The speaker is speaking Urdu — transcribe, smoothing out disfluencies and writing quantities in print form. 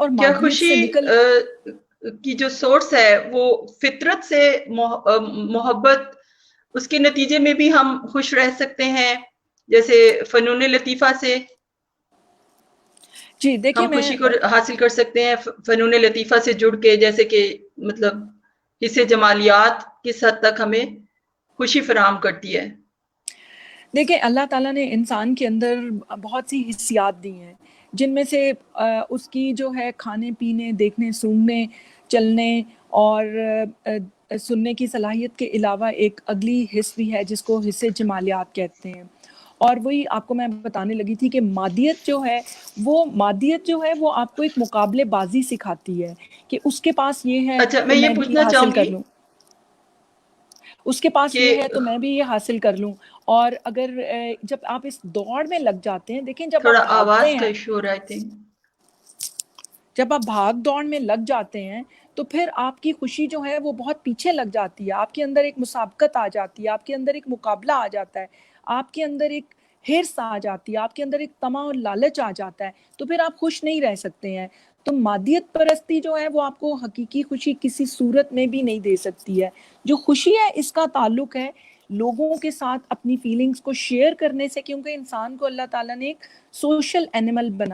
اور کیا مادیت خوشی سے نکل کی جو سورس ہے وہ فطرت سے محبت، اس کے نتیجے میں بھی ہم خوش رہ سکتے ہیں، جیسے فنون لطیفہ سے جی دیکھیں ہم میں خوشی کو حاصل کر سکتے ہیں، فنون لطیفہ سے جڑ کے، جیسے کہ مطلب حصے جمالیات کس حد تک ہمیں خوشی فراہم کرتی ہے؟ دیکھیں اللہ تعالیٰ نے انسان کے اندر بہت سی حسیات دی ہیں، جن میں سے اس کی جو ہے کھانے پینے، دیکھنے، سونگنے، چلنے اور سننے کی صلاحیت کے علاوہ ایک اگلی حص بھی ہے جس کو حصے جمالیات کہتے ہیں۔ اور وہی آپ کو میں بتانے لگی تھی کہ مادیت جو ہے وہ آپ کو ایک مقابلے بازی سکھاتی ہے کہ اس کے پاس یہ ہے اچھا، تو میں یہ میں بھی پوچھنا حاصل چاہوں کر گی لوں، اس کے پاس کہ یہ ہے تو میں بھی یہ حاصل کر لوں۔ اور اگر جب آپ اس دوڑ میں لگ جاتے ہیں، دیکھیں جب آپ تھوڑا بھاگتے آواز کا ہیں، ایشو ہو رہا ہے جب آپ بھاگ دوڑ میں لگ جاتے ہیں تو پھر آپ کی خوشی جو ہے وہ بہت پیچھے لگ جاتی ہے، آپ کے اندر ایک مسابقت آ جاتی ہے، آپ کے اندر ایک مقابلہ آ جاتا ہے، آپ کے اندر ایک حرص آ جاتی ہے، آپ کے اندر ایک طمع اور لالچ آ جاتا ہے، تو پھر آپ خوش نہیں رہ سکتے ہیں۔ تو مادیت پرستی جو ہے وہ آپ کو حقیقی خوشی کسی صورت میں بھی نہیں دے سکتی ہے۔ جو خوشی ہے اس کا تعلق ہے لوگوں کے ساتھ اپنی فیلنگز کو شیئر کرنے سے، کیونکہ انسان کو اللہ تعالیٰ نے ایک سوشل اینیمل بنا